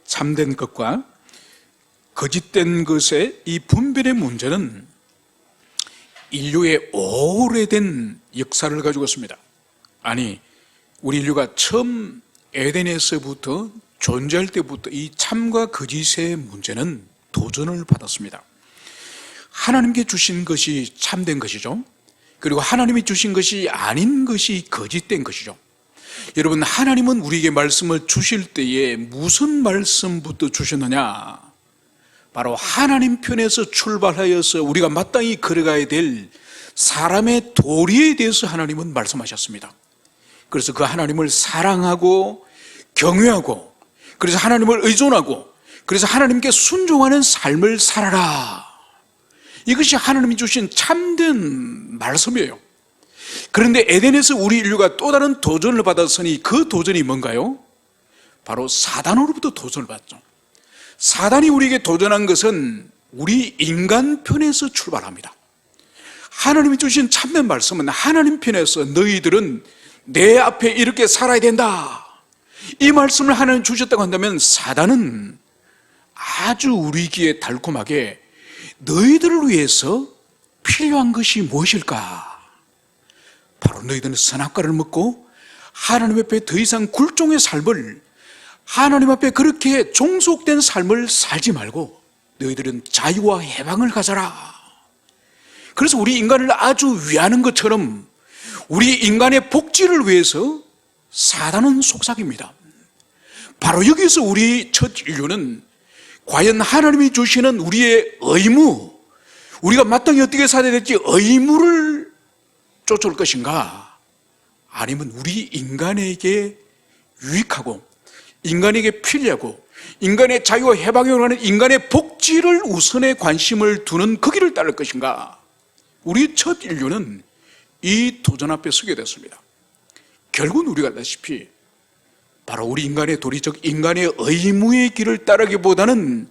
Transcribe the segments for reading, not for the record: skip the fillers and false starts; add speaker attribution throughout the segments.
Speaker 1: 참된 것과 거짓된 것의 이 분별의 문제는 인류의 오래된 역사를 가지고 있습니다. 아니, 우리 인류가 처음 에덴에서부터 존재할 때부터 이 참과 거짓의 문제는 도전을 받았습니다. 하나님께 주신 것이 참된 것이죠. 그리고 하나님이 주신 것이 아닌 것이 거짓된 것이죠. 여러분, 하나님은 우리에게 말씀을 주실 때에 무슨 말씀부터 주셨느냐? 바로 하나님 편에서 출발하여서 우리가 마땅히 걸어가야 될 사람의 도리에 대해서 하나님은 말씀하셨습니다. 그래서 그 하나님을 사랑하고 경외하고, 그래서 하나님을 의존하고, 그래서 하나님께 순종하는 삶을 살아라. 이것이 하나님이 주신 참된 말씀이에요. 그런데 에덴에서 우리 인류가 또 다른 도전을 받았으니 그 도전이 뭔가요? 바로 사단으로부터 도전을 받죠. 사단이 우리에게 도전한 것은 우리 인간 편에서 출발합니다. 하나님이 주신 참된 말씀은 하나님 편에서 너희들은 내 앞에 이렇게 살아야 된다, 이 말씀을 하나님 주셨다고 한다면 사단은 아주 우리 귀에 달콤하게 너희들을 위해서 필요한 것이 무엇일까? 바로 너희들은 선악과를 먹고 하나님 앞에 더 이상 굴종의 삶을, 하나님 앞에 그렇게 종속된 삶을 살지 말고 너희들은 자유와 해방을 가져라. 그래서 우리 인간을 아주 위하는 것처럼 우리 인간의 복지를 위해서 사단은 속삭입니다. 바로 여기서 우리 첫 인류는 과연 하나님이 주시는 우리의 의무, 우리가 마땅히 어떻게 살아야 될지 의무를 쫓아올 것인가, 아니면 우리 인간에게 유익하고 인간에게 필요하고 인간의 자유와 해방에 원하는 인간의 복지를 우선에 관심을 두는 그 길을 따를 것인가. 우리 첫 인류는 이 도전 앞에 서게 됐습니다. 결국은 우리가 알다시피 바로 우리 인간의 도리적 인간의 의무의 길을 따르기보다는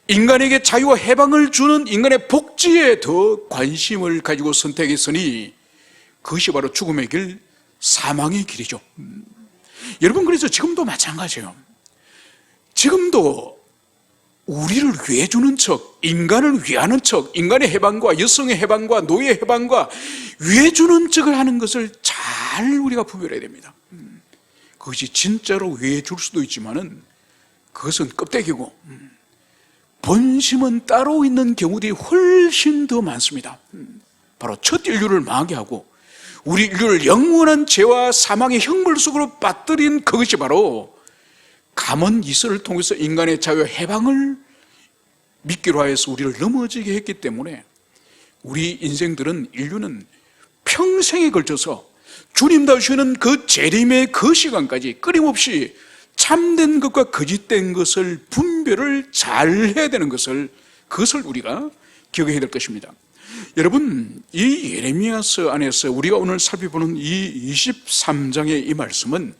Speaker 1: 인간에게 자유와 해방을 주는 인간의 복지에 더 관심을 가지고 선택했으니 그것이 바로 죽음의 길, 사망의 길이죠. 여러분, 그래서 지금도 마찬가지예요. 지금도 우리를 위해주는 척, 인간을 위하는 척, 인간의 해방과 여성의 해방과 노예의 해방과 위해주는 척을 하는 것을 잘 우리가 분별해야 됩니다. 그것이 진짜로 위해줄 수도 있지만은 그것은 껍데기고 본심은 따로 있는 경우들이 훨씬 더 많습니다. 바로 첫 인류를 망하게 하고 우리 인류를 영원한 죄와 사망의 형벌 속으로 빠뜨린 그것이 바로 가문 이슬을 통해서 인간의 자유와 해방을 믿기로 하여서 우리를 넘어지게 했기 때문에 우리 인생들은, 인류는 평생에 걸쳐서 주님다우시는 그 재림의 그 시간까지 끊임없이 참된 것과 거짓된 것을 분별을 잘 해야 되는 것을, 그것을 우리가 기억해야 될 것입니다. 여러분, 이 예레미야서 안에서 우리가 오늘 살펴보는 이 23장의 이 말씀은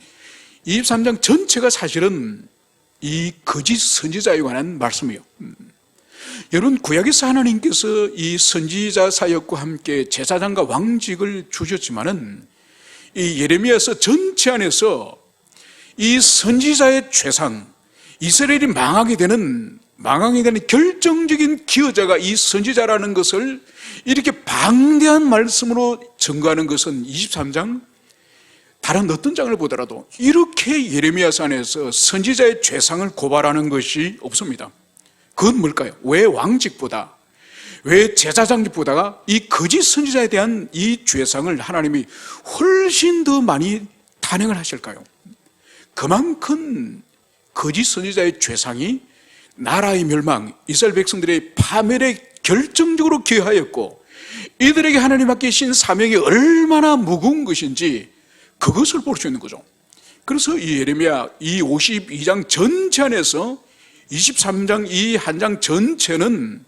Speaker 1: 23장 전체가 사실은 이 거짓 선지자에 관한 말씀이에요. 여러분, 구약에서 하나님께서 이 선지자 사역과 함께 제사장과 왕직을 주셨지만은 이 예레미야서 전체 안에서 이 선지자의 죄상, 이스라엘이 망하게 되는 결정적인 기여자가 이 선지자라는 것을 이렇게 방대한 말씀으로 증거하는 것은 23장, 다른 어떤 장을 보더라도 이렇게 예레미야서 안에서 선지자의 죄상을 고발하는 것이 없습니다. 그건 뭘까요? 왜 왕직보다, 왜 제사장직보다가 이 거짓 선지자에 대한 이 죄상을 하나님이 훨씬 더 많이 단행을 하실까요? 그만큼 거짓 선지자의 죄상이 나라의 멸망, 이스라엘 백성들의 파멸에 결정적으로 기여하였고 이들에게 하나님 맡기신 사명이 얼마나 무거운 것인지 그것을 볼 수 있는 거죠. 그래서 이 예레미야 이 52장 전체 안에서 23장 이 한 장 전체는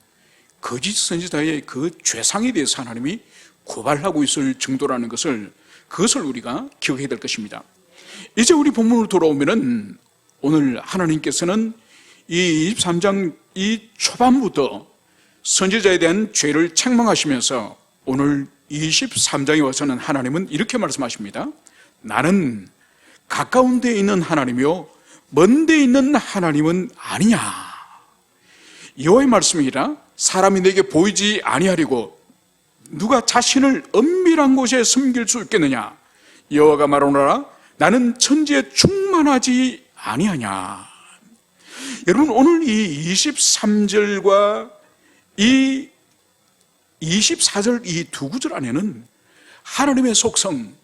Speaker 1: 거짓 선지자의 그 죄상에 대해서 하나님이 고발하고 있을 정도라는 것을, 그것을 우리가 기억해야 될 것입니다. 이제 우리 본문으로 돌아오면은 오늘 하나님께서는 이 23장 이 초반부터 선지자에 대한 죄를 책망하시면서 오늘 23장에 와서는 하나님은 이렇게 말씀하십니다. 나는 가까운 데에 있는 하나님이요 먼데 있는 하나님은 아니냐. 여호와의 말씀이라 사람이 내게 보이지 아니하리고 누가 자신을 은밀한 곳에 숨길 수 있겠느냐. 여호와가 말하노라 나는 천지에 충만하지 아니하냐. 여러분, 오늘 이 23절과 이 24절 이 두 구절 안에는 하나님의 속성,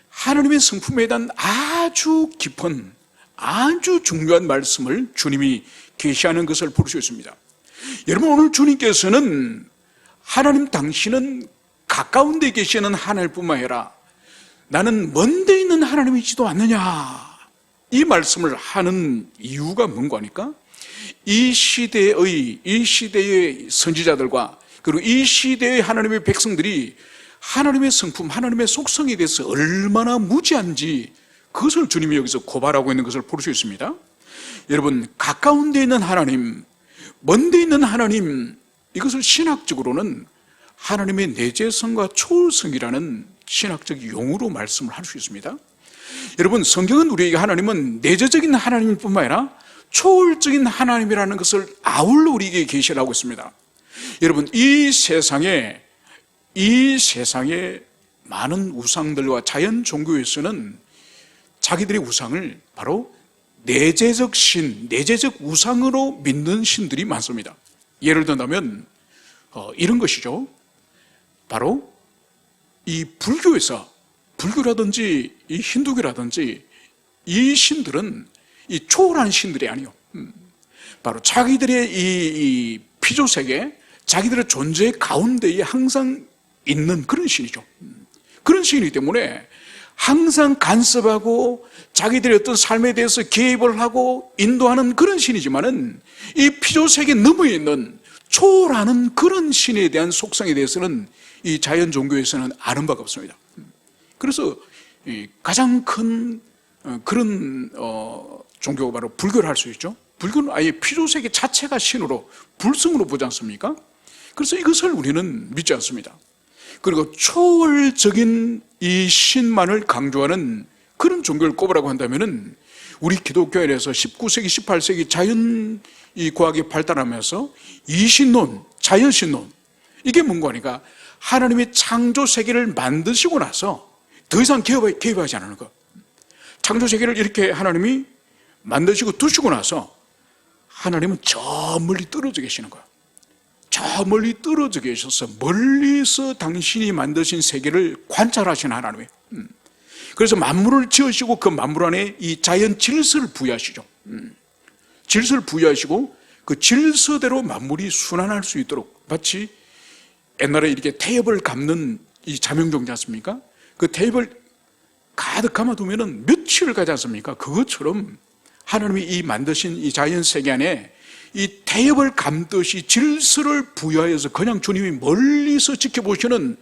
Speaker 1: 하나님의 성품에 대한 아주 깊은, 아주 중요한 말씀을 주님이 계시하는 것을 볼 수 있습니다. 여러분, 오늘 주님께서는 하나님 당신은 가까운 데 계시는 하나님뿐만 아니라 나는 먼 데 있는 하나님이지도 않느냐, 이 말씀을 하는 이유가 뭔가 하니까 이 시대의 선지자들과 그리고 이 시대의 하나님의 백성들이 하나님의 성품, 하나님의 속성에 대해서 얼마나 무지한지 그것을 주님이 여기서 고발하고 있는 것을 볼 수 있습니다. 여러분, 가까운 데 있는 하나님, 먼 데 있는 하나님, 이것을 신학적으로는 하나님의 내재성과 초월성이라는 신학적 용어로 말씀을 할 수 있습니다. 여러분, 성경은 우리에게 하나님은 내재적인 하나님일 뿐만 아니라 초월적인 하나님이라는 것을 아울러 우리에게 계시를 하고 있습니다. 여러분, 이 세상에 많은 우상들과 자연 종교에서는 자기들의 우상을 바로 내재적 신, 내재적 우상으로 믿는 신들이 많습니다. 예를 들면 이런 것이죠. 바로 이 불교라든지 이 힌두교라든지 이 신들은 이 초월한 신들이 아니요, 바로 자기들의 이 피조세계, 자기들의 존재 가운데에 항상 있는 그런 신이죠. 그런 신이기 때문에 항상 간섭하고 자기들의 어떤 삶에 대해서 개입을 하고 인도하는 그런 신이지만은 이 피조세계에 넘어 있는 초월하는 그런 신에 대한 속성에 대해서는 이 자연 종교에서는 아는 바가 없습니다. 그래서 가장 큰 그런 종교가 바로 불교를 할 수 있죠. 불교는 아예 피조세계 자체가 신으로, 불성으로 보지 않습니까? 그래서 이것을 우리는 믿지 않습니다. 그리고 초월적인 이 신만을 강조하는 그런 종교를 꼽으라고 한다면은 우리 기독교인에서 19세기, 18세기 자연 이 과학이 발달하면서 이신론, 자연신론, 이게 뭔가 하니까 하나님의 창조 세계를 만드시고 나서 더 이상 개입하지 않는 것. 창조 세계를 이렇게 하나님이 만드시고 두시고 나서 하나님은 저 멀리 떨어져 계시는 거예요. 저 멀리 떨어져 계셔서 멀리서 당신이 만드신 세계를 관찰하시는 하나님이에요. 그래서 만물을 지으시고 그 만물 안에 이 자연 질서를 부여하시죠. 질서를 부여하시고 그 질서대로 만물이 순환할 수 있도록, 마치 옛날에 이렇게 태엽을 감는 이 자명종지 않습니까? 그 태엽을 가득 감아두면 며칠을 가지 않습니까? 그것처럼 하나님이 이 만드신 이 자연 세계 안에 이 태엽을 감듯이 질서를 부여해서 그냥 주님이 멀리서 지켜보시는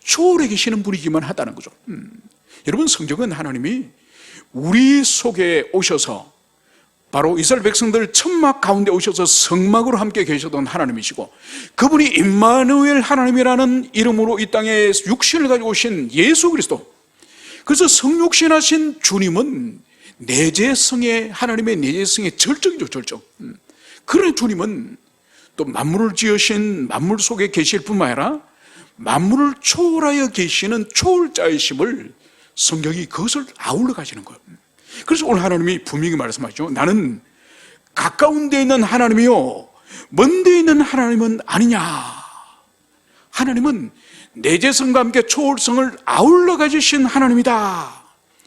Speaker 1: 초월해 계시는 분이기만 하다는 거죠. 여러분, 성경은 하나님이 우리 속에 오셔서 바로 이스라엘 백성들 천막 가운데 오셔서 성막으로 함께 계셨던 하나님이시고, 그분이 임마누엘 하나님이라는 이름으로 이 땅에 육신을 가지고 오신 예수 그리스도, 그래서 성육신하신 주님은 내재성의, 하나님의 내재성의 절정이죠, 절정. 그런 주님은 또 만물을 지으신 만물 속에 계실 뿐만 아니라 만물을 초월하여 계시는 초월자이심을 성경이 그것을 아울러 가시는 거예요. 그래서 오늘 하나님이 분명히 말씀하시죠. 나는 가까운 데 있는 하나님이요 먼 데 있는 하나님은 아니냐. 하나님은 내재성과 함께 초월성을 아울러 가지신 하나님이다.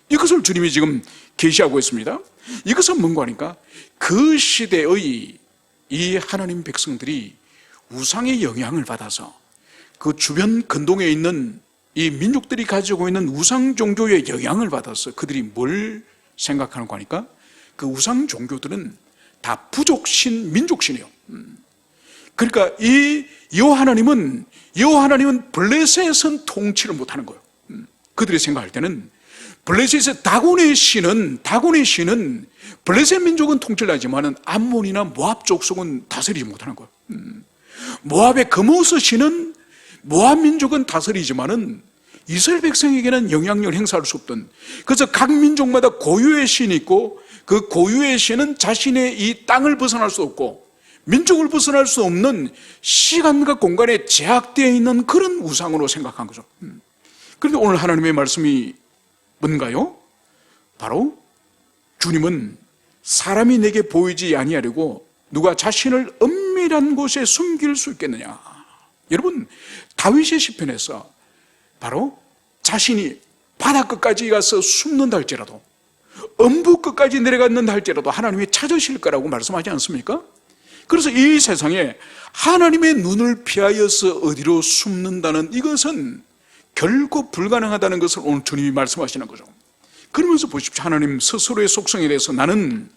Speaker 1: 이것을 주님이 지금 계시하고 있습니다. 이것은 뭔가 하니까 그 시대의 이 하나님 백성들이 우상의 영향을 받아서 그 주변 근동에 있는 이 민족들이 가지고 있는 우상 종교의 영향을 받아서 그들이 뭘 생각하는 거니까 그 우상 종교들은 다 부족신, 민족신이에요. 그러니까 이 여호와 하나님은 블레셋은 통치를 못하는 거예요. 그들이 생각할 때는 블레셋의 다곤의 신은 블레셋 민족은 통치를 하지만 암몬이나 모압 족속은 다스리지 못하는 거예요. 모압의 그모스 신은 모압 민족은 다스리지만은 이스라엘 백성에게는 영향력을 행사할 수 없던, 그래서 각 민족마다 고유의 신이 있고 그 고유의 신은 자신의 이 땅을 벗어날 수 없고 민족을 벗어날 수 없는 시간과 공간에 제약되어 있는 그런 우상으로 생각한 거죠. 그런데 오늘 하나님의 말씀이 뭔가요? 바로 주님은 사람이 내게 보이지 아니하려고 누가 자신을 은밀한 곳에 숨길 수 있겠느냐. 여러분, 다윗의 시편에서 바로 자신이 바다 끝까지 가서 숨는다 할지라도, 엄부 끝까지 내려갔는다 할지라도 하나님이 찾으실 거라고 말씀하지 않습니까? 그래서 이 세상에 하나님의 눈을 피하여서 어디로 숨는다는 이것은 결코 불가능하다는 것을 오늘 주님이 말씀하시는 거죠. 그러면서 보십시오. 하나님 스스로의 속성에 대해서 나는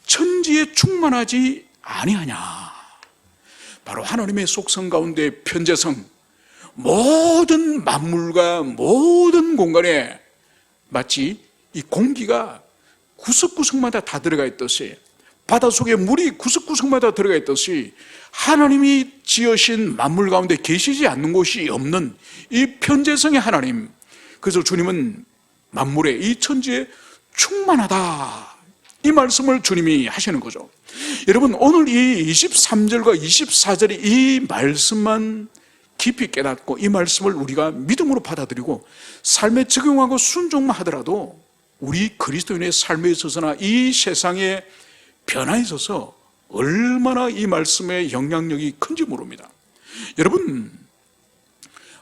Speaker 1: 천지에 충만하지 아니하냐. 바로 하나님의 속성 가운데 편재성, 모든 만물과 모든 공간에 마치 이 공기가 구석구석마다 다 들어가 있듯이, 바닷속에 물이 구석구석마다 들어가 있듯이 하나님이 지으신 만물 가운데 계시지 않는 곳이 없는 이 편재성의 하나님, 그래서 주님은 만물에 이 천지에 충만하다, 이 말씀을 주님이 하시는 거죠. 여러분, 오늘 이 23절과 24절의 이 말씀만 깊이 깨닫고 이 말씀을 우리가 믿음으로 받아들이고 삶에 적용하고 순종만 하더라도 우리 그리스도인의 삶에 있어서나 이 세상의 변화에 있어서 얼마나 이 말씀의 영향력이 큰지 모릅니다. 여러분,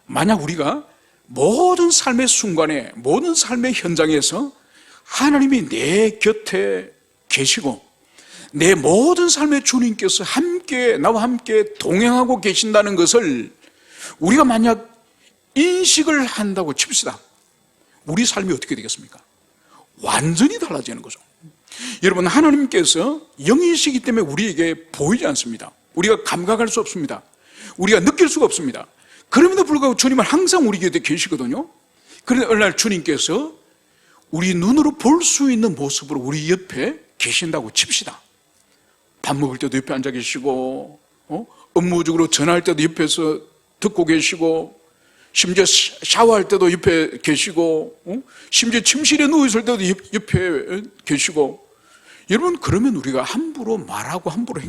Speaker 1: 만약 우리가 모든 삶의 순간에, 모든 삶의 현장에서 하나님이 내 곁에 계시고 내 모든 삶의 주님께서 나와 함께 동행하고 계신다는 것을 우리가 만약 인식을 한다고 칩시다. 우리 삶이 어떻게 되겠습니까? 완전히 달라지는 거죠. 여러분, 하나님께서 영이시기 때문에 우리에게 보이지 않습니다. 우리가 감각할 수 없습니다. 우리가 느낄 수가 없습니다. 그럼에도 불구하고 주님은 항상 우리 곁에 계시거든요. 그런데 어느 날 주님께서 우리 눈으로 볼 수 있는 모습으로 우리 옆에 계신다고 칩시다. 밥 먹을 때도 옆에 앉아 계시고, 업무적으로 전화할 때도 옆에서 듣고 계시고, 심지어 샤워할 때도 옆에 계시고, 심지어 침실에 누워있을 때도 옆에 계시고. 여러분, 그러면 우리가 함부로 말하고 함부로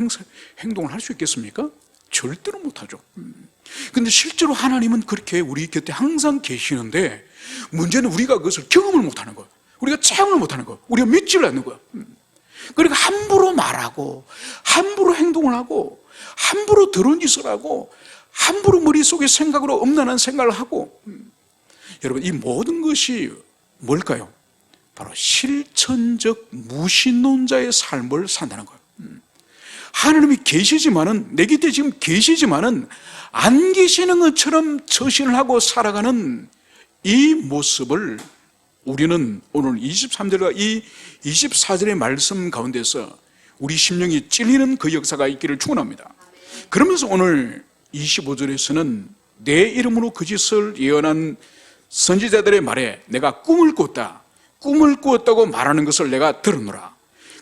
Speaker 1: 행동을 할 수 있겠습니까? 절대로 못하죠. 근데 실제로 하나님은 그렇게 우리 곁에 항상 계시는데 문제는 우리가 그것을 경험을 못하는 거예요. 우리가 체험을 못하는 거예요. 우리가 믿지를 않는 거예요. 그러니까 함부로 말하고 함부로 행동을 하고 함부로 더러운 짓을 하고 함부로 머릿속에 생각으로 음란한 생각을 하고, 여러분, 이 모든 것이 뭘까요? 바로 실천적 무신론자의 삶을 산다는 거예요. 하나님이 계시지만은, 내 곁에 지금 계시지만은 안 계시는 것처럼 처신을 하고 살아가는 이 모습을 우리는 오늘 23절과 이 24절의 말씀 가운데서 우리 심령이 찔리는 그 역사가 있기를 축원합니다. 그러면서 오늘 25절에서는 내 이름으로 거짓을 예언한 선지자들의 말에 내가 꿈을 꾸었다고 말하는 것을 내가 들었노라.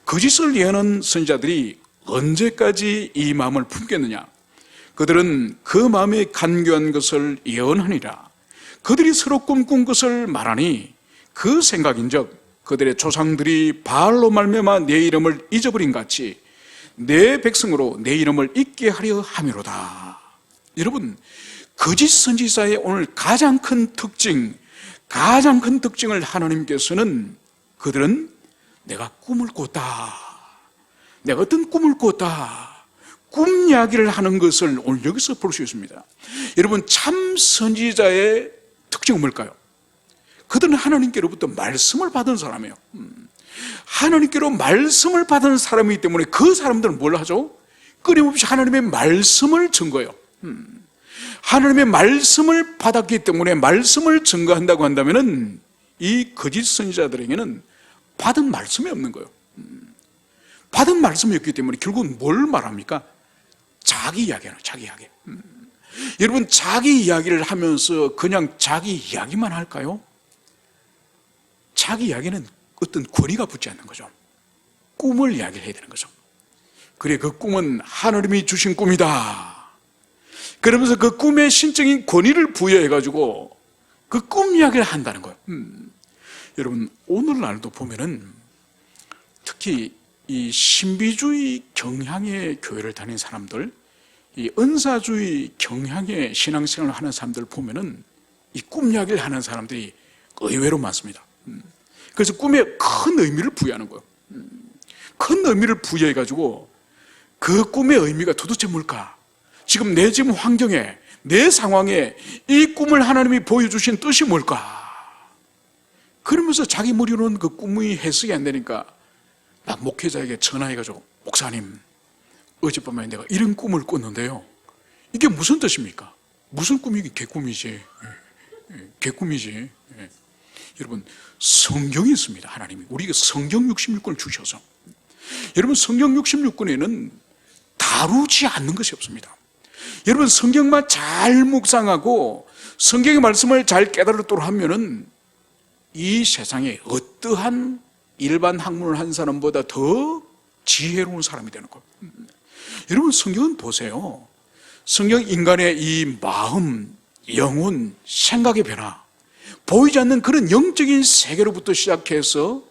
Speaker 1: 거짓을 예언한 선지자들이 언제까지 이 마음을 품겠느냐? 그들은 그 마음에 간교한 것을 예언하니라. 그들이 서로 꿈꾼 것을 말하니 그 생각인즉 그들의 조상들이 바알로 말미암아 내 이름을 잊어버린 같이 내 백성으로 내 이름을 잊게 하려 함이로다. 여러분, 거짓 선지자의 오늘 가장 큰 특징을 하나님께서는 그들은 내가 꿈을 꿨다, 내가 어떤 꿈을 꿨다, 꿈 이야기를 하는 것을 오늘 여기서 볼 수 있습니다. 여러분, 참 선지자의 특징은 뭘까요? 그들은 하나님께로부터 말씀을 받은 사람이에요. 하나님께로 말씀을 받은 사람이기 때문에 그 사람들은 뭘 하죠? 끊임없이 하나님의 말씀을 증거해요. 하나님의 말씀을 받았기 때문에 말씀을 증거한다고 한다면 이 거짓 선지자들에게는 받은 말씀이 없는 거예요. 받은 말씀이 없기 때문에 결국은 뭘 말합니까? 자기 이야기예요. 자기 이야기. 여러분, 자기 이야기를 하면서 그냥 자기 이야기만 할까요? 자기 이야기는 어떤 권위가 붙지 않는 거죠. 꿈을 이야기를 해야 되는 거죠. 그래, 그 꿈은 하나님이 주신 꿈이다. 그러면서 그 꿈의 신적인 권위를 부여해가지고 그 꿈 이야기를 한다는 거예요. 여러분, 오늘날도 보면은 특히 이 신비주의 경향의 교회를 다니는 사람들, 이 은사주의 경향의 신앙생활을 하는 사람들 보면은 이 꿈 이야기를 하는 사람들이 의외로 많습니다. 그래서 꿈에 큰 의미를 부여하는 거예요. 큰 의미를 부여해가지고 그 꿈의 의미가 도대체 뭘까? 지금 내 지금 환경에, 내 상황에 이 꿈을 하나님이 보여주신 뜻이 뭘까? 그러면서 자기 머리로는 그 꿈이 해석이 안 되니까 막 목회자에게 전화해가지고, 목사님, 어젯밤에 내가 이런 꿈을 꿨는데요, 이게 무슨 뜻입니까? 무슨 꿈이긴 개꿈이지. 개꿈이지. 여러분, 성경이 있습니다. 하나님이 우리에게 성경 66권을 주셔서, 여러분, 성경 66권에는 다루지 않는 것이 없습니다. 여러분, 성경만 잘 묵상하고 성경의 말씀을 잘 깨달도록 하면은 이 세상에 어떠한 일반 학문을 한 사람보다 더 지혜로운 사람이 되는 거예요. 여러분, 성경은 보세요. 성경 인간의 이 마음, 영혼, 생각의 변화, 보이지 않는 그런 영적인 세계로부터 시작해서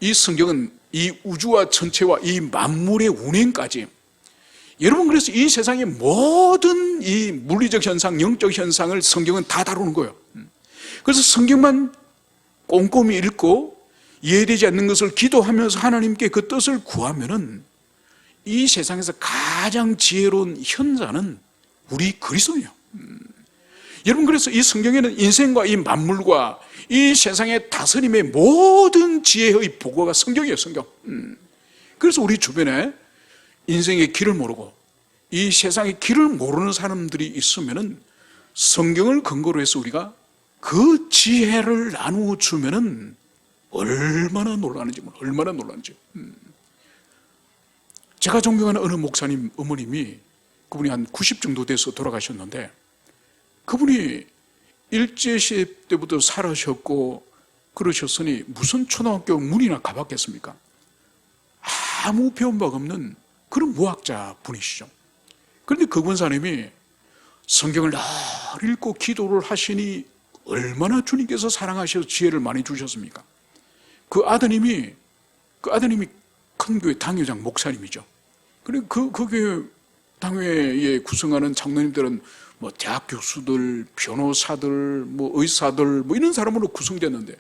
Speaker 1: 이 성경은 이 우주와 전체와 이 만물의 운행까지, 여러분, 그래서 이 세상의 모든 이 물리적 현상, 영적 현상을 성경은 다 다루는 거예요. 그래서 성경만 꼼꼼히 읽고 이해되지 않는 것을 기도하면서 하나님께 그 뜻을 구하면은 이 세상에서 가장 지혜로운 현자는 우리 그리스도예요. 여러분, 그래서 이 성경에는 인생과 이 만물과 이 세상의 다스림의 모든 지혜의 보고가 성경이에요, 성경. 그래서 우리 주변에 인생의 길을 모르고 이 세상의 길을 모르는 사람들이 있으면은 성경을 근거로 해서 우리가 그 지혜를 나누어 주면은 얼마나 놀라는지, 얼마나 놀라는지. 제가 존경하는 어느 목사님 어머님이, 그분이 한 90 정도 돼서 돌아가셨는데, 그분이 일제시대 때부터 살아셨고 그러셨으니 무슨 초등학교 문이나 가봤겠습니까? 아무 배운 바가 없는 그런 무학자 분이시죠. 그런데 그 권사님이 성경을 늘 읽고 기도를 하시니 얼마나 주님께서 사랑하셔서 지혜를 많이 주셨습니까? 그 아드님이 큰 교회 당회장 목사님이죠. 그리고 그 교회 당회에 구성하는 장로님들은 뭐 대학 교수들, 변호사들, 뭐 의사들, 뭐 이런 사람으로 구성됐는데,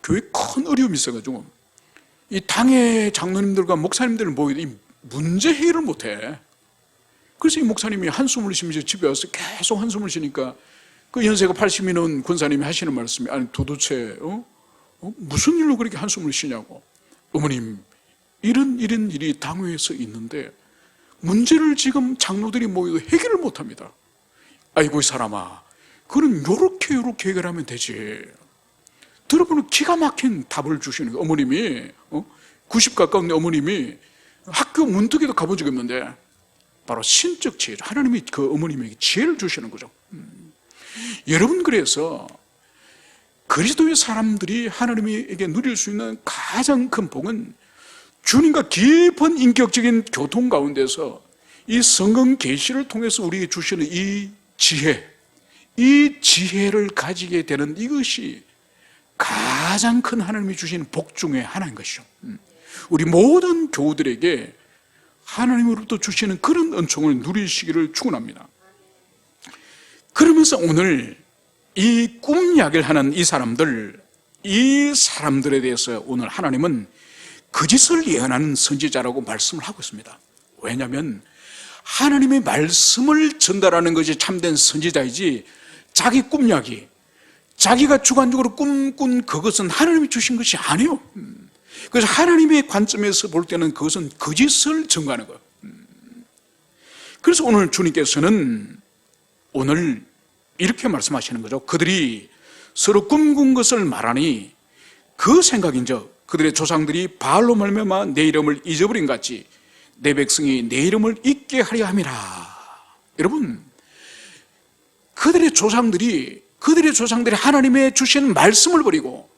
Speaker 1: 교회에 큰 어려움이 있어가지고 이 당회 장로님들과 목사님들을 모이도 이 문제 해결을 못해. 그래서 이 목사님이 한숨을 쉬면서 집에 와서 계속 한숨을 쉬니까 그 연세가 80이 넘은 권사님이 하시는 말씀이, 아니 도대체 무슨 일로 그렇게 한숨을 쉬냐고. 어머님, 이런 일이 당회에서 있는데 문제를 지금 장로들이 모여도 해결을 못합니다. 아이고 이 사람아, 그럼 요렇게 해결하면 되지. 들어보는 기가 막힌 답을 주시는 거예요. 어머님이 90 가까운 어머님이 학교 문득에도 가본 적이 없는데 바로 신적 지혜, 하나님이 그 어머님에게 지혜를 주시는 거죠. 여러분, 그래서 그리스도의 사람들이 하나님에게 누릴 수 있는 가장 큰 복은 주님과 깊은 인격적인 교통 가운데서 이 성경 계시를 통해서 우리에게 주시는 이 지혜를 가지게 되는 이것이 가장 큰 하나님이 주신 복 중에 하나인 것이죠. 우리 모든 교우들에게 하나님으로부터 주시는 그런 은총을 누리시기를 축원합니다. 그러면서 오늘 이 꿈 이야기를 하는 이 사람들에 대해서 오늘 하나님은 거짓을 예언하는 선지자라고 말씀을 하고 있습니다. 왜냐하면 하나님의 말씀을 전달하는 것이 참된 선지자이지, 자기 꿈 이야기, 자기가 주관적으로 꿈꾼 그것은 하나님이 주신 것이 아니에요. 그래서 하나님의 관점에서 볼 때는 그것은 거짓을 증거하는 거예요. 그래서 오늘 주님께서는 오늘 이렇게 말씀하시는 거죠. 그들이 서로 꿈꾼 것을 말하니 그 생각인즉 그들의 조상들이 바알로 말미암아 내 이름을 잊어버린 같이 내 백성이 내 이름을 잊게 하려 함이라. 여러분, 그들의 조상들이 하나님의 주신 말씀을 버리고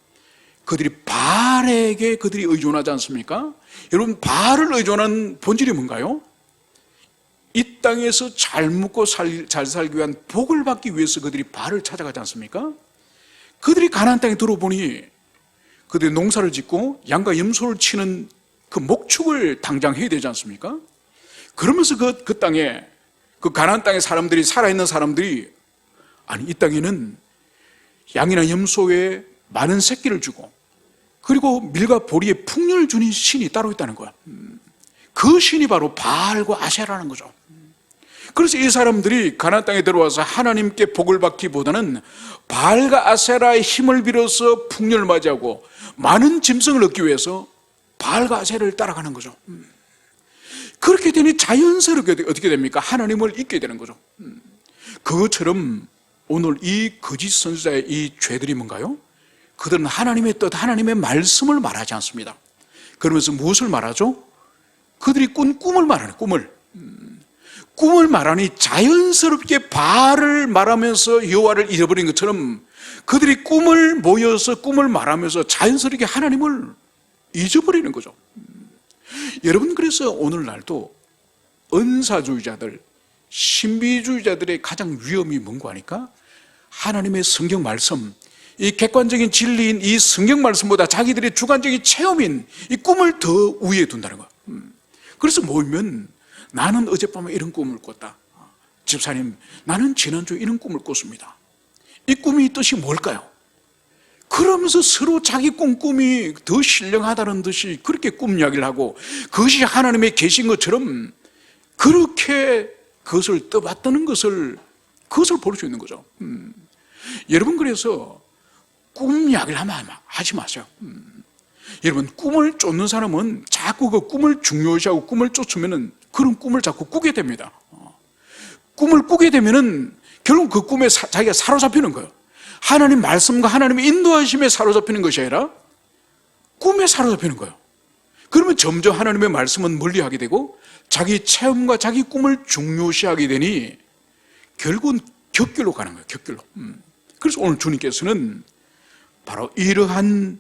Speaker 1: 그들이 바알에게 그들이 의존하지 않습니까? 여러분, 바알을 의존한 본질이 뭔가요? 이 땅에서 잘 먹고 잘 살기 위한 복을 받기 위해서 그들이 바알을 찾아가지 않습니까? 그들이 가나안 땅에 들어보니 그들이 농사를 짓고 양과 염소를 치는 그 목축을 당장 해야 되지 않습니까? 그러면서 그 땅에, 그 가나안 땅의 사람들이, 살아있는 사람들이, 아니 이 땅에는 양이나 염소 외에 많은 새끼를 주고, 그리고 밀과 보리에 풍년을 주는 신이 따로 있다는 거야. 그 신이 바로 바알과 아세라는 거죠. 그래서 이 사람들이 가나안 땅에 들어와서 하나님께 복을 받기보다는 바알과 아세라의 힘을 빌어서 풍년을 맞이하고 많은 짐승을 얻기 위해서 바알과 아세라를 따라가는 거죠. 그렇게 되니 자연스럽게 어떻게 됩니까? 하나님을 잊게 되는 거죠. 그것처럼 오늘 이 거짓 선지자의 이 죄들이 뭔가요? 그들은 하나님의 뜻, 하나님의 말씀을 말하지 않습니다. 그러면서 무엇을 말하죠? 그들이 꾼 꿈을 말하는, 꿈을 말하니 자연스럽게 바알을 말하면서 여호와를 잊어버린 것처럼 그들이 꿈을 모여서 꿈을 말하면서 자연스럽게 하나님을 잊어버리는 거죠. 여러분, 그래서 오늘날도 은사주의자들, 신비주의자들의 가장 위험이 뭔가 하니까 하나님의 성경 말씀, 이 객관적인 진리인 이 성경 말씀보다 자기들의 주관적인 체험인 이 꿈을 더 우위에 둔다는 거예요. 그래서 모이면 나는 어젯밤에 이런 꿈을 꿨다. 집사님, 나는 지난주에 이런 꿈을 꿨습니다. 이 꿈이 뜻이 뭘까요? 그러면서 서로 자기 꿈이 더 신령하다는 듯이 그렇게 꿈 이야기를 하고 그것이 하나님의 계신 것처럼 그렇게 그것을 떠받드는 그것을 볼 수 있는 거죠. 여러분, 그래서 꿈 이야기를 하지 마세요. 여러분, 꿈을 쫓는 사람은 자꾸 그 꿈을 중요시하고 꿈을 쫓으면은 그런 꿈을 자꾸 꾸게 됩니다. 꿈을 꾸게 되면은 결국 그 꿈에 자기가 사로잡히는 거예요. 하나님 말씀과 하나님의 인도하심에 사로잡히는 것이 아니라 꿈에 사로잡히는 거예요. 그러면 점점 하나님의 말씀은 멀리하게 되고 자기 체험과 자기 꿈을 중요시하게 되니 결국은 격결로 가는 거예요. 격결로. 그래서 오늘 주님께서는 바로 이러한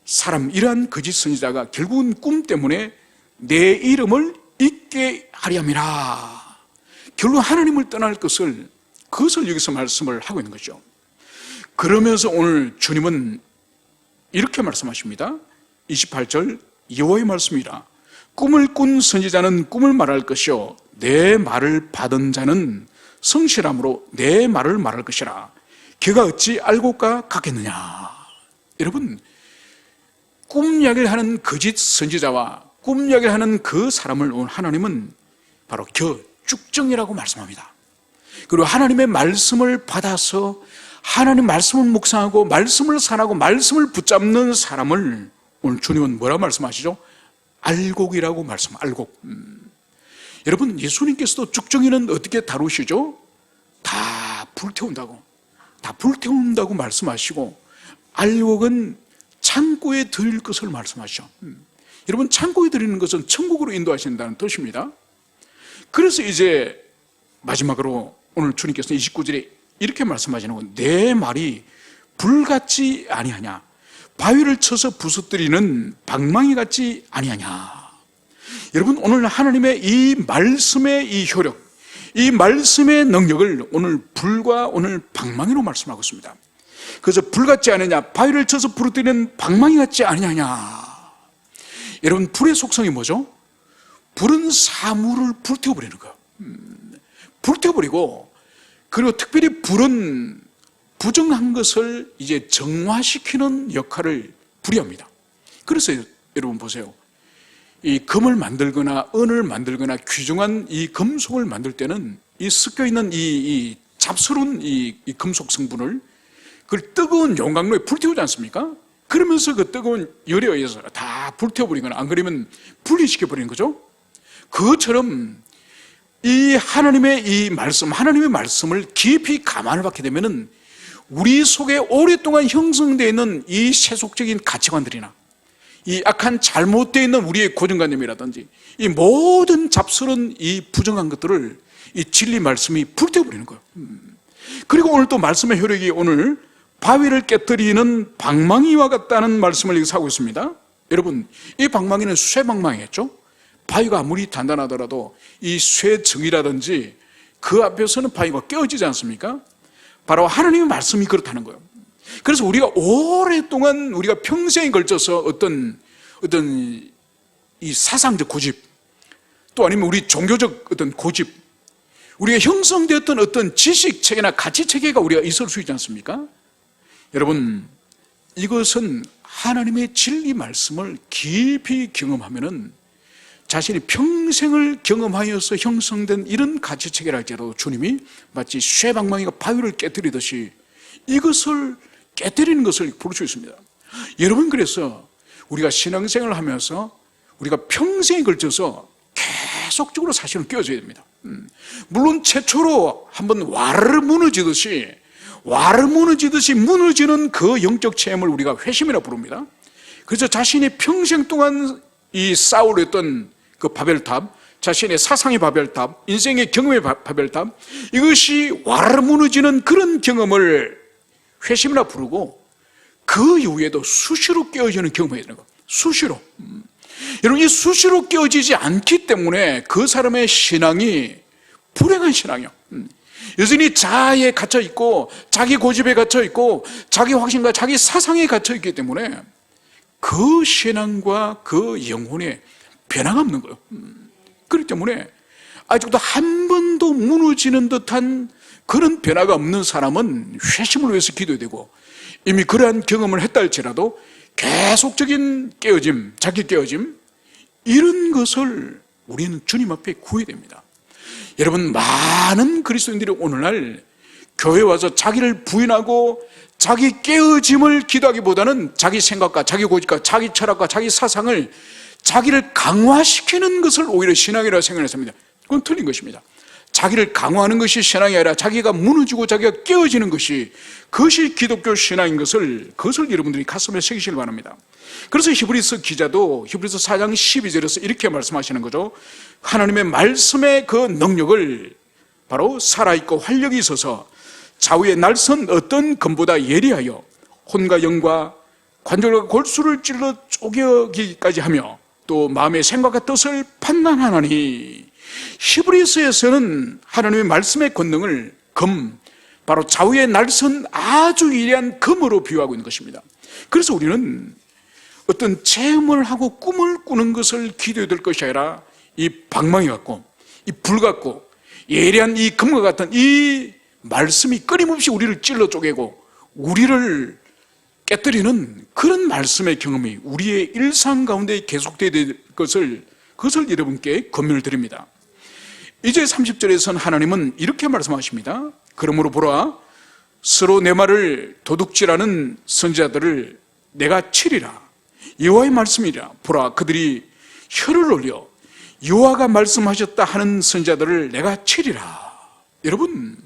Speaker 1: 사람, 이러한 거짓 선지자가 결국은 꿈 때문에 내 이름을 잊게 하렴이라. 결국 하나님을 떠날 그것을 여기서 말씀을 하고 있는 거죠. 그러면서 오늘 주님은 이렇게 말씀하십니다. 28절, 여호와의 말씀이라. 꿈을 꾼 선지자는 꿈을 말할 것이요 내 말을 받은 자는 성실함으로 내 말을 말할 것이라. 그가 어찌 알고까 같겠느냐. 여러분, 꿈 이야기를 하는 거짓 선지자와 꿈 이야기를 하는 그 사람을 오늘 하나님은 바로 쭉정이라고 말씀합니다. 그리고 하나님의 말씀을 받아서 하나님 말씀을 묵상하고 말씀을 살아고 말씀을 붙잡는 사람을 오늘 주님은 뭐라고 말씀하시죠? 알곡이라고 알곡. 여러분, 예수님께서도 쭉정이는 어떻게 다루시죠? 다 불태운다고 말씀하시고 알곡은 창고에 드릴 것을 말씀하시죠. 여러분, 창고에 드리는 것은 천국으로 인도하신다는 뜻입니다. 그래서 이제 마지막으로 오늘 주님께서 29절에 이렇게 말씀하시는 건 내 말이 불같지 아니하냐, 바위를 쳐서 부서뜨리는 방망이 같지 아니하냐. 여러분, 오늘 하나님의 이 말씀의 이 효력, 이 말씀의 능력을 오늘 불과 오늘 방망이로 말씀하고 있습니다. 그래서 불같지 않으냐, 바위를 쳐서 부러뜨리는 방망이 같지 아니하냐. 여러분, 불의 속성이 뭐죠? 불은 사물을 불태워버리는 거예요. 불태워버리고, 그리고 특별히 불은 부정한 것을 이제 정화시키는 역할을 불이합니다. 그래서 여러분 보세요. 이 금을 만들거나 은을 만들거나 귀중한 이 금속을 만들 때는 이 섞여 있는 이 잡스러운 이 금속 성분을 그걸 뜨거운 용광로에 불태우지 않습니까? 그러면서 그 뜨거운 열에 의해서 다 불태워버리거나 안 그러면 분리시켜버리는 거죠. 그것처럼 이 하나님의 이 말씀, 하나님의 말씀을 깊이 감안을 받게 되면은 우리 속에 오랫동안 형성되어 있는 이 세속적인 가치관들이나 이 악한 잘못되어 있는 우리의 고정관념이라든지 이 모든 잡스러운 이 부정한 것들을 이 진리 말씀이 불태워버리는 거예요. 그리고 오늘 또 말씀의 효력이 오늘 바위를 깨뜨리는 방망이와 같다는 말씀을 여기서 하고 있습니다. 여러분, 이 방망이는 쇠방망이겠죠? 바위가 아무리 단단하더라도 이 쇠정이라든지 그 앞에서는 바위가 깨어지지 않습니까? 바로 하나님의 말씀이 그렇다는 거예요. 그래서 우리가 오랫동안 우리가 평생에 걸쳐서 어떤 이 사상적 고집, 또 아니면 우리 종교적 어떤 고집, 우리가 형성되었던 어떤 지식 체계나 가치 체계가 우리가 있을 수 있지 않습니까? 여러분, 이것은 하나님의 진리 말씀을 깊이 경험하면은 자신이 평생을 경험하여서 형성된 이런 가치 체계라 할지라도 주님이 마치 쇠방망이가 바위를 깨뜨리듯이 이것을 깨뜨리는 것을 볼 수 있습니다. 여러분, 그래서 우리가 신앙생활을 하면서 우리가 평생에 걸쳐서 계속적으로 사실은 깨어져야 됩니다. 물론 최초로 한번 와르르 무너지듯이 무너지는 그 영적 체험을 우리가 회심이라 부릅니다. 그래서 자신이 평생 동안 이 쌓으려던 그 바벨탑, 자신의 사상의 바벨탑, 인생의 경험의 바벨탑, 이것이 와르르 무너지는 그런 경험을 회심이라 부르고, 그 이후에도 수시로 깨어지는 경험을 해야 되는 거예요. 수시로. 여러분, 이 수시로 깨어지지 않기 때문에 그 사람의 신앙이 불행한 신앙이에요. 여전히 자아에 갇혀있고 자기 고집에 갇혀있고 자기 확신과 자기 사상에 갇혀있기 때문에 그 신앙과 그 영혼에 변화가 없는 거예요. 그렇기 때문에 아직도 한 번도 무너지는 듯한 그런 변화가 없는 사람은 회심을 위해서 기도해야 되고, 이미 그러한 경험을 했다 할지라도 계속적인 깨어짐, 자기 깨어짐, 이런 것을 우리는 주님 앞에 구해야 됩니다. 여러분, 많은 그리스도인들이 오늘날 교회 와서 자기를 부인하고 자기 깨어짐을 기도하기보다는 자기 생각과 자기 고집과 자기 철학과 자기 사상을 자기를 강화시키는 것을 오히려 신앙이라고 생각했습니다. 그건 틀린 것입니다. 자기를 강화하는 것이 신앙이 아니라 자기가 무너지고 자기가 깨어지는 것이, 그것이 기독교 신앙인 것을, 그것을 여러분들이 가슴에 새기시길 바랍니다. 그래서 히브리서 기자도 히브리서 4장 12절에서 이렇게 말씀하시는 거죠. 하나님의 말씀의 그 능력을, 바로 살아있고 활력이 있어서 좌우의 날선 어떤 검보다 예리하여 혼과 영과 관절과 골수를 찔러 쪼개기까지 하며 또 마음의 생각과 뜻을 판단하나니, 히브리서에서는 하나님의 말씀의 권능을 검, 바로 좌우의 날선 아주 예리한 검으로 비유하고 있는 것입니다. 그래서 우리는 어떤 체험을 하고 꿈을 꾸는 것을 기도해야 될 것이 아니라 이 방망이 같고 이 불 같고 예리한 이 검과 같은 이 말씀이 끊임없이 우리를 찔러 쪼개고 우리를 깨뜨리는 그런 말씀의 경험이 우리의 일상 가운데 계속되어야 될 것을, 그것을 여러분께 권면을 드립니다. 이제 30절에서는 하나님은 이렇게 말씀하십니다. 그러므로 보라, 서로 내 말을 도둑질하는 선지자들을 내가 치리라. 여호와의 말씀이라. 보라, 그들이 혀를 올려 여호와가 말씀하셨다 하는 선지자들을 내가 치리라. 여러분,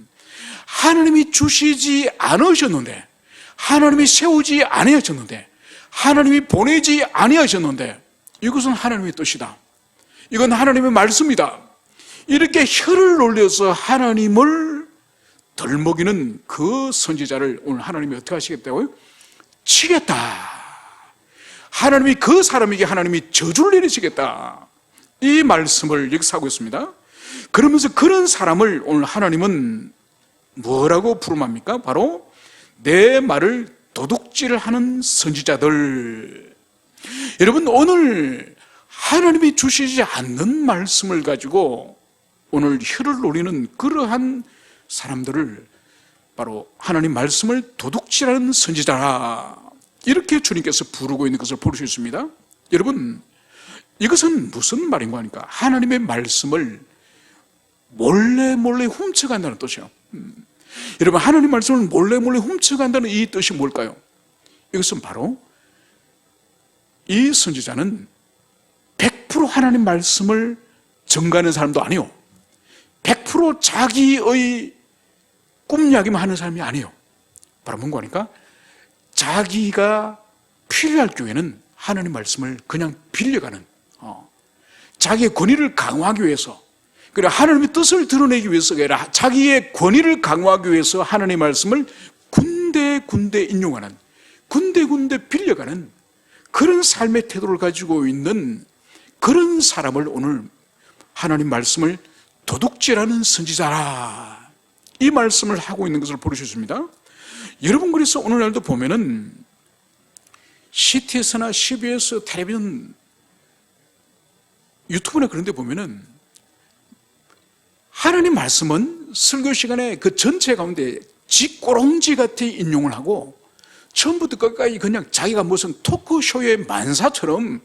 Speaker 1: 하나님이 주시지 않으셨는데, 하나님이 세우지 아니하셨는데, 하나님이 보내지 아니하셨는데, 이것은 하나님의 뜻이다, 이건 하나님의 말씀이다, 이렇게 혀를 올려서 하나님을 덜먹이는 그 선지자를 오늘 하나님이 어떻게 하시겠다고요? 치겠다. 하나님이 그 사람에게 하나님이 저주를 내리시겠다, 이 말씀을 역사하고 있습니다. 그러면서 그런 사람을 오늘 하나님은 뭐라고 부름합니까? 바로 내 말을 도둑질을 하는 선지자들. 여러분, 오늘 하나님이 주시지 않는 말씀을 가지고 오늘 혀를 노리는 그러한 사람들을 바로 하나님 말씀을 도둑질하는 선지자라, 이렇게 주님께서 부르고 있는 것을 볼 수 있습니다. 여러분, 이것은 무슨 말인가 하니까 하나님의 말씀을 몰래 훔쳐간다는 뜻이에요. 여러분, 하나님 말씀을 몰래 훔쳐간다는 이 뜻이 뭘까요? 이것은 바로 이 선지자는 100% 하나님 말씀을 전가하는 사람도 아니요, 100% 자기의 꿈 이야기만 하는 사람이 아니에요. 바로 뭔가 하니까 자기가 필요할 경우에는 하나님 말씀을 그냥 빌려가는, 자기의 권위를 강화하기 위해서, 그래 하나님의 뜻을 드러내기 위해서가 아니라 자기의 권위를 강화하기 위해서 하나님의 말씀을 군데군데 인용하는, 군데군데 빌려가는 그런 삶의 태도를 가지고 있는 그런 사람을 오늘 하나님 말씀을 도둑질하는 선지자라, 이 말씀을 하고 있는 것을 볼 수 있습니다. 여러분, 그래서 오늘날도 보면은 CTS나 CBS 텔레비전, 유튜브나 그런 데 보면은 하나님 말씀은 설교 시간에 그 전체 가운데 쥐꼬롱지 같이 인용을 하고 처음부터 끝까지 그냥 자기가 무슨 토크쇼의 만사처럼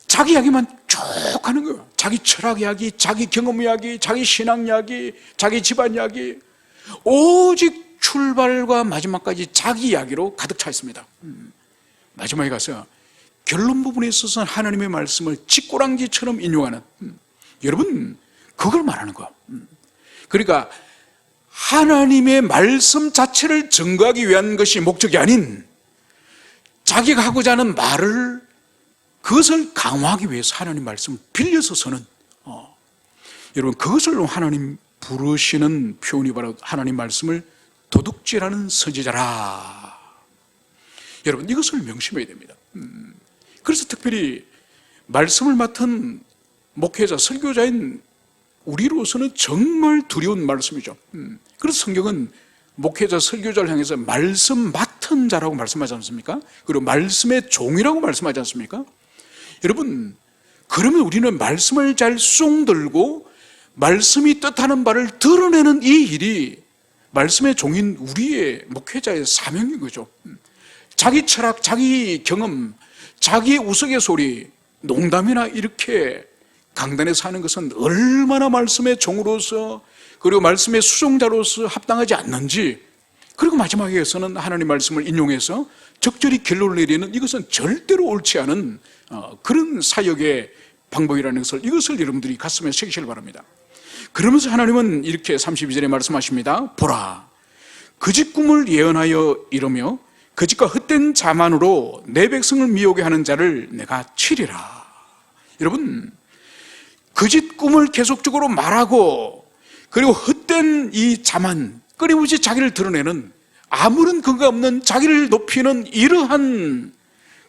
Speaker 1: 자기 이야기만 쭉 하는 거예요. 자기 철학 이야기, 자기 경험 이야기, 자기 신앙 이야기, 자기 집안 이야기, 오직 출발과 마지막까지 자기 이야기로 가득 차 있습니다. 마지막에 가서 결론 부분에 있어서 하나님의 말씀을 쥐꼬랑지처럼 인용하는, 여러분, 그걸 말하는 거예요. 그러니까 하나님의 말씀 자체를 증거하기 위한 것이 목적이 아닌 자기가 하고자 하는 말을, 그것을 강화하기 위해서 하나님 말씀을 빌려서 서는, 여러분, 그것을 하나님 부르시는 표현이 바로 하나님 말씀을 도둑질하는 선지자라. 여러분, 이것을 명심해야 됩니다. 그래서 특별히 말씀을 맡은 목회자, 설교자인 우리로서는 정말 두려운 말씀이죠. 그래서 성경은 목회자, 설교자를 향해서 말씀 맡은 자라고 말씀하지 않습니까? 그리고 말씀의 종이라고 말씀하지 않습니까? 여러분, 그러면 우리는 말씀을 잘 쏙들고 말씀이 뜻하는 바를 드러내는 이 일이 말씀의 종인 우리의 목회자의 사명인 거죠. 자기 철학, 자기 경험, 자기 우스갯소리, 농담이나 이렇게 강단에서 하는 것은 얼마나 말씀의 종으로서, 그리고 말씀의 수종자로서 합당하지 않는지, 그리고 마지막에서는 하나님 말씀을 인용해서 적절히 결론을 내리는, 이것은 절대로 옳지 않은 그런 사역의 방법이라는 것을, 이것을 여러분들이 가슴에 새기시길 바랍니다. 그러면서 하나님은 이렇게 32절에 말씀하십니다. 보라, 거짓 꿈을 예언하여 이르며 거짓과 헛된 자만으로 내 백성을 미혹게 하는 자를 내가 치리라. 여러분, 거짓 꿈을 계속적으로 말하고, 그리고 헛된 이 자만, 끊임없이 자기를 드러내는, 아무런 근거 없는 자기를 높이는 이러한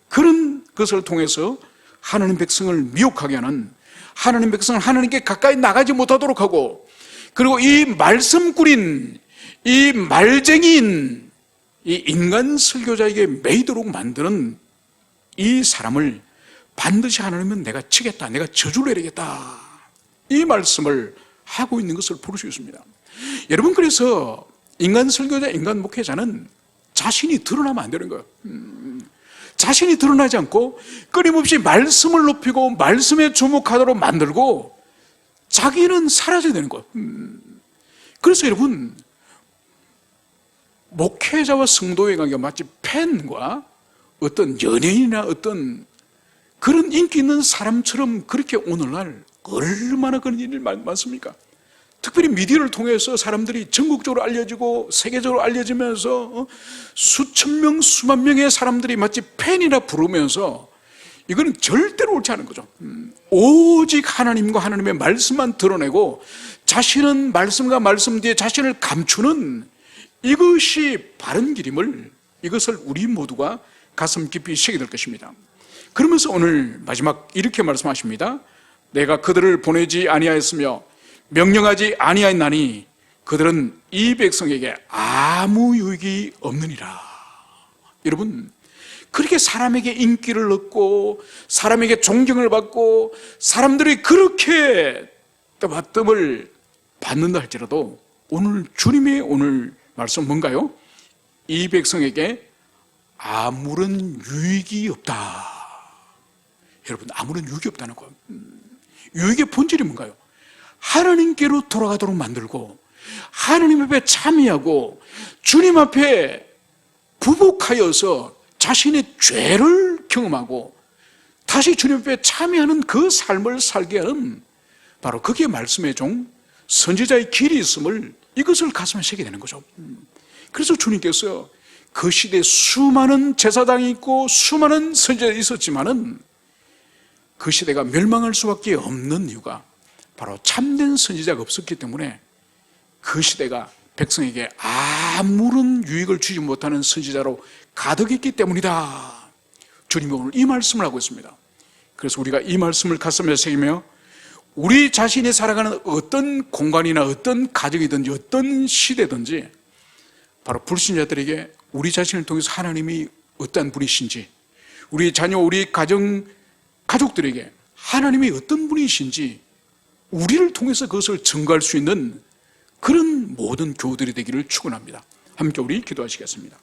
Speaker 1: 그런 것을 통해서 하나님 백성을 미혹하게 하는, 하나님 백성을 하나님께 가까이 나가지 못하도록 하고, 그리고 이 말씀꾼인, 이 말쟁이인 이 인간 설교자에게 매이도록 만드는 이 사람을 반드시 하나님은 내가 치겠다, 내가 저주를 내리겠다, 이 말씀을 하고 있는 것을 볼 수 있습니다. 여러분, 그래서 인간 설교자, 인간 목회자는 자신이 드러나면 안 되는 거예요. 자신이 드러나지 않고 끊임없이 말씀을 높이고 말씀에 주목하도록 만들고 자기는 사라져야 되는 거예요. 그래서 여러분, 목회자와 성도의 관계가 마치 팬과 어떤 연예인이나 어떤 그런 인기 있는 사람처럼 그렇게 오늘날 얼마나 그런 일이 많습니까? 특별히 미디어를 통해서 사람들이 전국적으로 알려지고 세계적으로 알려지면서 수천 명, 수만 명의 사람들이 마치 팬이라 부르면서, 이거는 절대로 옳지 않은 거죠. 오직 하나님과 하나님의 말씀만 드러내고 자신은 말씀과 말씀 뒤에 자신을 감추는, 이것이 바른 길임을, 이것을 우리 모두가 가슴 깊이 새기게 될 것입니다. 그러면서 오늘 마지막 이렇게 말씀하십니다. 내가 그들을 보내지 아니하였으며 명령하지 아니하였나니 그들은 이 백성에게 아무 유익이 없느니라. 여러분, 그렇게 사람에게 인기를 얻고 사람에게 존경을 받고 사람들이 그렇게 뜨받뜸을 받는다 할지라도 오늘 주님의 오늘 말씀 뭔가요? 이 백성에게 아무런 유익이 없다. 여러분, 아무런 유익이 없다는 거예요. 유익의 본질이 뭔가요? 하나님께로 돌아가도록 만들고 하나님 앞에 참여하고 주님 앞에 부복하여서 자신의 죄를 경험하고 다시 주님 앞에 참여하는 그 삶을 살게 하는, 바로 그게 말씀의 종, 선지자의 길이 있음을, 이것을 가슴에 새게 되는 거죠. 그래서 주님께서 그 시대에 수많은 제사장이 있고 수많은 선지자들이 있었지만은 그 시대가 멸망할 수밖에 없는 이유가 바로 참된 선지자가 없었기 때문에 그 시대가 백성에게 아무런 유익을 주지 못하는 선지자로 가득했기 때문이다. 주님이 오늘 이 말씀을 하고 있습니다. 그래서 우리가 이 말씀을 가슴에 새기며 우리 자신이 살아가는 어떤 공간이나 어떤 가정이든지 어떤 시대든지 바로 불신자들에게 우리 자신을 통해서 하나님이 어떤 분이신지, 우리 자녀, 우리 가족들에게 하나님이 어떤 분이신지 우리를 통해서 그것을 증거할 수 있는 그런 모든 교우들이 되기를 축원합니다. 함께 우리 기도하시겠습니다.